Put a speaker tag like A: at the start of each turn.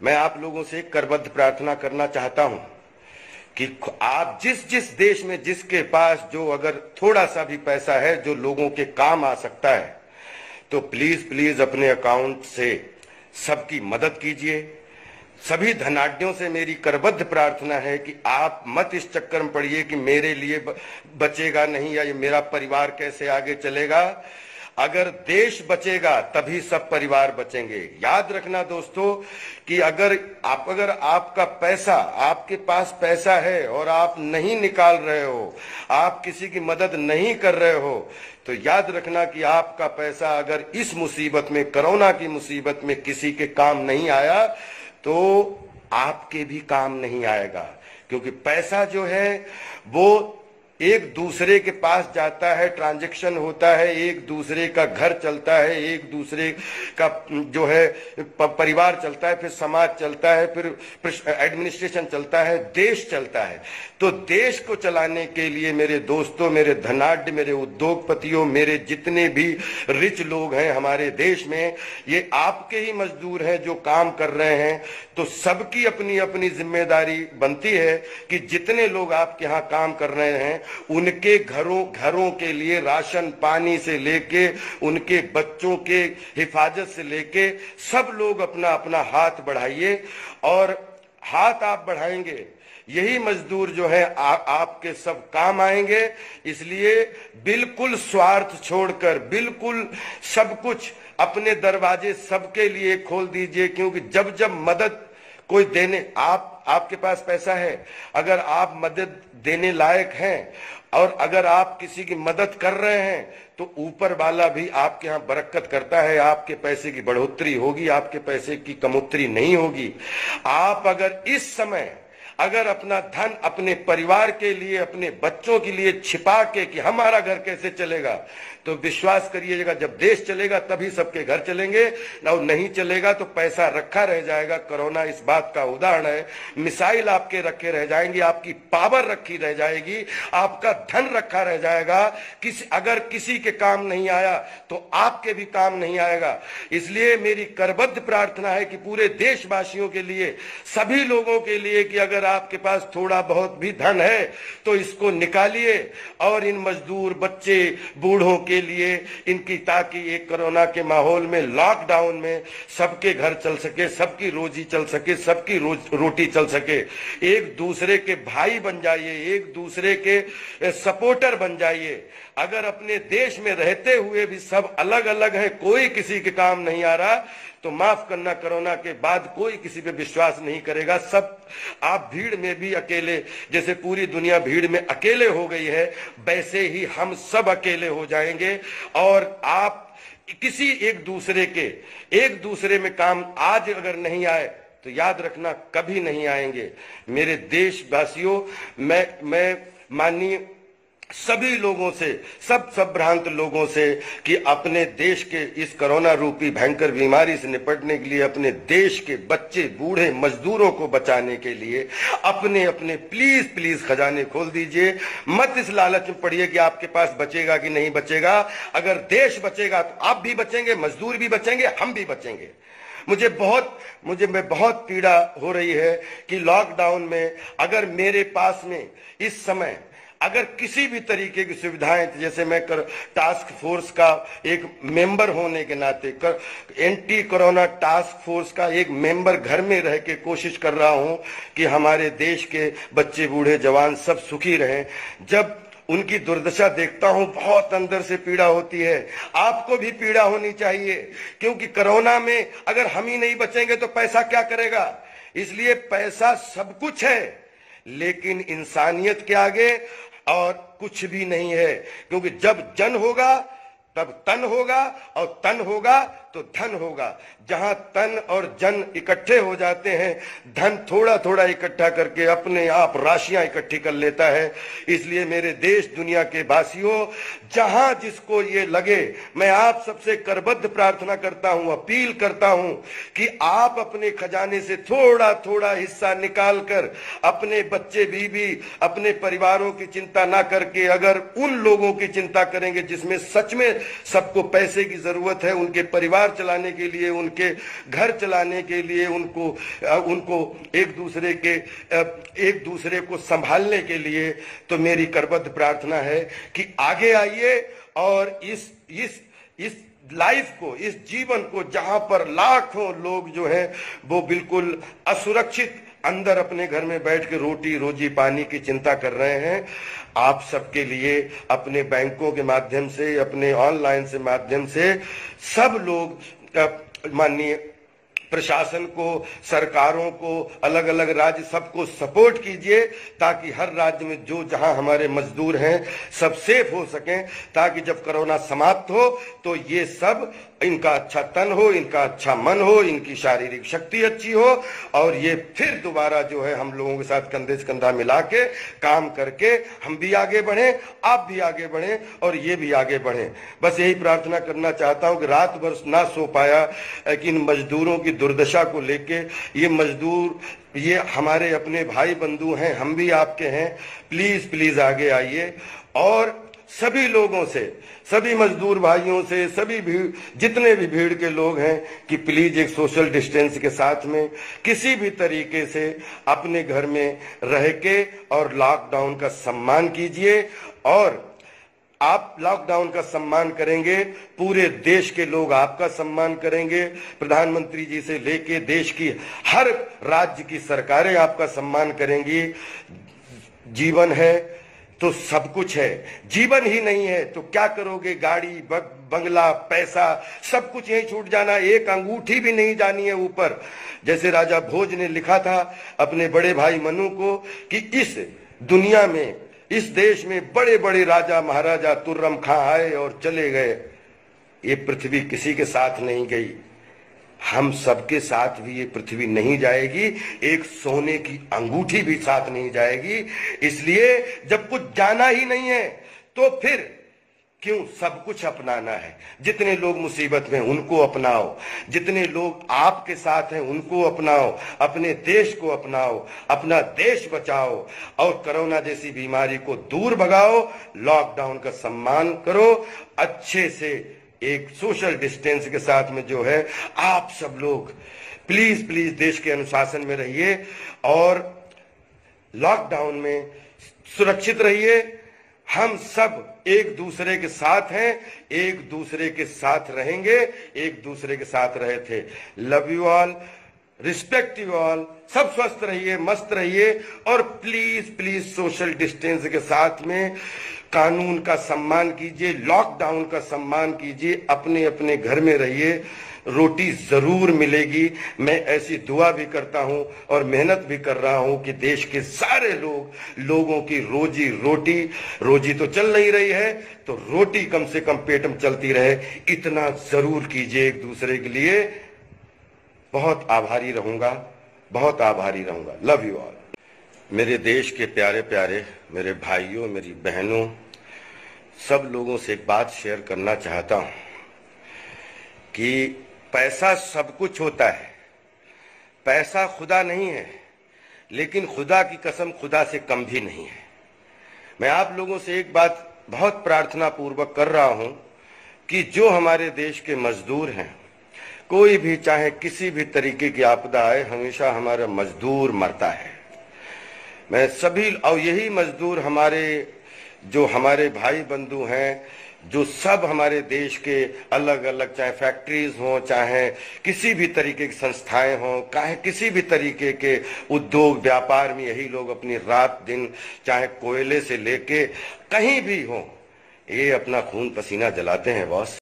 A: मैं आप लोगों से करबद्ध प्रार्थना करना चाहता हूं कि आप जिस जिस देश में जिसके पास जो अगर थोड़ा सा भी पैसा है जो लोगों के काम आ सकता है, तो प्लीज प्लीज अपने अकाउंट से सबकी मदद कीजिए। सभी धनाढ्यों से मेरी करबद्ध प्रार्थना है कि आप मत इस चक्कर में पड़िए कि मेरे लिए बचेगा नहीं या ये मेरा परिवार कैसे आगे चलेगा। अगर देश बचेगा तभी सब परिवार बचेंगे। याद रखना दोस्तों कि अगर आपका पैसा, आपके पास पैसा है और आप नहीं निकाल रहे हो, आप किसी की मदद नहीं कर रहे हो, तो याद रखना कि आपका पैसा अगर इस मुसीबत में, कोरोना की मुसीबत में किसी के काम नहीं आया तो आपके भी काम नहीं आएगा। क्योंकि पैसा जो है वो एक दूसरे के पास जाता है, ट्रांजैक्शन होता है, एक दूसरे का घर चलता है, एक दूसरे का जो है परिवार चलता है, फिर समाज चलता है, फिर एडमिनिस्ट्रेशन चलता है, देश चलता है। तो देश को चलाने के लिए मेरे दोस्तों, मेरे धनाढ्य, मेरे उद्योगपतियों, मेरे जितने भी रिच लोग हैं हमारे देश में, ये आपके ही मजदूर हैं जो काम कर रहे हैं। तो सबकी अपनी अपनी जिम्मेदारी बनती है कि जितने लोग आपके यहाँ काम कर रहे हैं उनके घरों के लिए राशन पानी से लेके उनके बच्चों के हिफाजत से लेके सब लोग अपना अपना हाथ बढ़ाइए। और हाथ आप बढ़ाएंगे, यही मजदूर जो है आपके सब काम आएंगे। इसलिए बिल्कुल स्वार्थ छोड़कर बिल्कुल सब कुछ अपने दरवाजे सबके लिए खोल दीजिए। क्योंकि जब जब मदद कोई देने, आपके पास पैसा है, अगर आप मदद देने लायक हैं और अगर आप किसी की मदद कर रहे हैं तो ऊपर वाला भी आपके यहाँ बरकत करता है, आपके पैसे की बढ़ोतरी होगी, आपके पैसे की कमोतरी नहीं होगी। आप अगर इस समय अगर अपना धन अपने परिवार के लिए, अपने बच्चों के लिए छिपा के कि हमारा घर कैसे चलेगा, तो विश्वास करिएगा जब देश चलेगा तभी सबके घर चलेंगे, और नहीं चलेगा तो पैसा रखा रह जाएगा। कोरोना इस बात का उदाहरण है। मिसाइल आपके रखे रह जाएंगे, आपकी पावर रखी रह जाएगी, आपका धन रखा रह जाएगा। अगर किसी के काम नहीं आया तो आपके भी काम नहीं आएगा। इसलिए मेरी करबद्ध प्रार्थना है कि पूरे देशवासियों के लिए, सभी लोगों के लिए, कि अगर आपके पास थोड़ा बहुत भी धन है तो इसको निकालिए और इन मजदूर, बच्चे, बूढ़ों के लिए इनकी, ताकि एक कोरोना के माहौल में, लॉकडाउन में सबके घर चल सके, सबकी रोजी चल सके, सबकी रोटी चल सके। एक दूसरे के भाई बन जाइए, एक दूसरे के सपोर्टर बन जाइए। अगर अपने देश में रहते हुए भी सब अलग अलग है, कोई किसी के काम नहीं आ रहा, तो माफ करना, कोरोना के बाद कोई किसी पे विश्वास नहीं करेगा। सब आप भीड़ में भी अकेले, जैसे पूरी दुनिया भीड़ में अकेले हो गई है, वैसे ही हम सब अकेले हो जाएंगे। और आप किसी एक दूसरे में काम आज अगर नहीं आए तो याद रखना कभी नहीं आएंगे। मेरे देशवासियों, मैं माननीय सभी लोगों से, सब भ्रांत लोगों से, कि अपने देश के इस कोरोना रूपी भयंकर बीमारी से निपटने के लिए, अपने देश के बच्चे, बूढ़े, मजदूरों को बचाने के लिए अपने अपने प्लीज प्लीज खजाने खोल दीजिए। मत इस लालच में पड़िए कि आपके पास बचेगा कि नहीं बचेगा। अगर देश बचेगा तो आप भी बचेंगे, मजदूर भी बचेंगे, हम भी बचेंगे। मुझे बहुत पीड़ा हो रही है कि लॉकडाउन में अगर मेरे पास में इस समय अगर किसी भी तरीके की सुविधाएं, जैसे मैं टास्क फोर्स का एक मेंबर होने के नाते, एंटी कोरोना टास्क फोर्स का एक मेंबर घर में रह के कोशिश कर रहा हूं कि हमारे देश के बच्चे, बूढ़े, जवान सब सुखी रहें। जब उनकी दुर्दशा देखता हूं बहुत अंदर से पीड़ा होती है। आपको भी पीड़ा होनी चाहिए, क्योंकि कोरोना में अगर हम ही नहीं बचेंगे तो पैसा क्या करेगा। इसलिए पैसा सब कुछ है, लेकिन इंसानियत के आगे और कुछ भी नहीं है। क्योंकि जब जन होगा तब तन होगा, और तन होगा तो धन होगा। जहां तन और जन इकट्ठे हो जाते हैं, धन थोड़ा थोड़ा इकट्ठा करके अपने आप राशियां इकट्ठी कर लेता है। इसलिए मेरे देश दुनिया के वासियों, जहां जिसको ये लगे, मैं आप सबसे करबद्ध प्रार्थना करता हूं, अपील करता हूं कि आप अपने खजाने से थोड़ा थोड़ा हिस्सा निकाल कर अपने बच्चे, बीवी, अपने परिवारों की चिंता ना करके अगर उन लोगों की चिंता करेंगे जिसमें सच में सबको पैसे की जरूरत है, उनके परिवार चलाने के लिए, उनके घर चलाने के लिए, उनको एक दूसरे को संभालने के लिए। तो मेरी करबद्ध प्रार्थना है कि आगे आइए और इस लाइफ को, इस जीवन को, जहां पर लाखों लोग जो है वो बिल्कुल असुरक्षित अंदर अपने घर में बैठ के रोटी रोजी पानी की चिंता कर रहे हैं, आप सबके लिए अपने बैंकों के माध्यम से, अपने ऑनलाइन से माध्यम से सब लोग माननीय प्रशासन को, सरकारों को, अलग अलग राज्य सबको सपोर्ट कीजिए ताकि हर राज्य में जो जहां हमारे मजदूर हैं सब सेफ हो सकें, ताकि जब कोरोना समाप्त हो तो ये सब, इनका अच्छा तन हो, इनका अच्छा मन हो, इनकी शारीरिक शक्ति अच्छी हो और ये फिर दोबारा जो है हम लोगों के साथ कंधे से कंधा मिला के काम करके हम भी आगे बढ़ें, आप भी आगे बढ़ें और ये भी आगे बढ़ें। बस यही प्रार्थना करना चाहता हूं कि रात भर ना सो पाया कि इन मजदूरों की दुर्दशा को लेके, ये मजदूर ये हमारे अपने भाई बंधु हैं, हम भी आपके हैं, प्लीज प्लीज आगे आइए और सभी लोगों से, सभी मजदूर भाइयों से, सभी जितने भी भीड़ के लोग हैं कि प्लीज एक सोशल डिस्टेंस के साथ में किसी भी तरीके से अपने घर में रह के और लॉकडाउन का सम्मान कीजिए। और आप लॉकडाउन का सम्मान करेंगे, पूरे देश के लोग आपका सम्मान करेंगे, प्रधानमंत्री जी से लेके देश की हर राज्य की सरकारें आपका सम्मान करेंगी। जीवन है तो सब कुछ है, जीवन ही नहीं है तो क्या करोगे? गाड़ी, बंगला, पैसा सब कुछ यही छूट जाना, एक अंगूठी भी नहीं जानी है ऊपर। जैसे राजा भोज ने लिखा था अपने बड़े भाई मनु को कि इस दुनिया में, इस देश में बड़े बड़े राजा महाराजा तुर्रम खां आए और चले गए, ये पृथ्वी किसी के साथ नहीं गई, हम सबके साथ भी ये पृथ्वी नहीं जाएगी, एक सोने की अंगूठी भी साथ नहीं जाएगी। इसलिए जब कुछ जाना ही नहीं है तो फिर क्यों सब कुछ अपनाना है? जितने लोग मुसीबत में उनको अपनाओ, जितने लोग आपके साथ हैं उनको अपनाओ, अपने देश को अपनाओ, अपना देश बचाओ और कोरोना जैसी बीमारी को दूर भगाओ। लॉकडाउन का सम्मान करो, अच्छे से एक सोशल डिस्टेंस के साथ में जो है आप सब लोग प्लीज प्लीज देश के अनुशासन में रहिए और लॉकडाउन में सुरक्षित रहिए। हम सब एक दूसरे के साथ हैं, एक दूसरे के साथ रहेंगे, एक दूसरे के साथ रहे थे। Love you all, respect you all, सब स्वस्थ रहिए, मस्त रहिए और प्लीज प्लीज सोशल डिस्टेंस के साथ में कानून का सम्मान कीजिए, लॉकडाउन का सम्मान कीजिए, अपने अपने घर में रहिए, रोटी जरूर मिलेगी। मैं ऐसी दुआ भी करता हूं और मेहनत भी कर रहा हूं कि देश के सारे लोगों की रोजी तो चल नहीं रही है तो रोटी कम से कम पेट में चलती रहे, इतना जरूर कीजिए एक दूसरे के लिए। बहुत आभारी रहूंगा, बहुत आभारी रहूंगा। Love you all. मेरे देश के प्यारे प्यारे मेरे भाइयों, मेरी बहनों, सब लोगों से एक बात शेयर करना चाहता हूं कि पैसा सब कुछ होता है, पैसा खुदा नहीं है, लेकिन खुदा की कसम खुदा से कम भी नहीं है। मैं आप लोगों से एक बात बहुत प्रार्थना पूर्वक कर रहा हूं कि जो हमारे देश के मजदूर हैं, कोई भी चाहे किसी भी तरीके की आपदा आए, हमेशा हमारा मजदूर मरता है। मैं सभी, और यही मजदूर हमारे भाई बंधु हैं, जो सब हमारे देश के अलग अलग, चाहे फैक्ट्रीज हो, चाहे किसी भी तरीके की संस्थाएं हो, चाहे किसी भी तरीके के उद्योग व्यापार में, यही लोग अपनी रात दिन, चाहे कोयले से लेके कहीं भी हो, ये अपना खून पसीना जलाते हैं बॉस।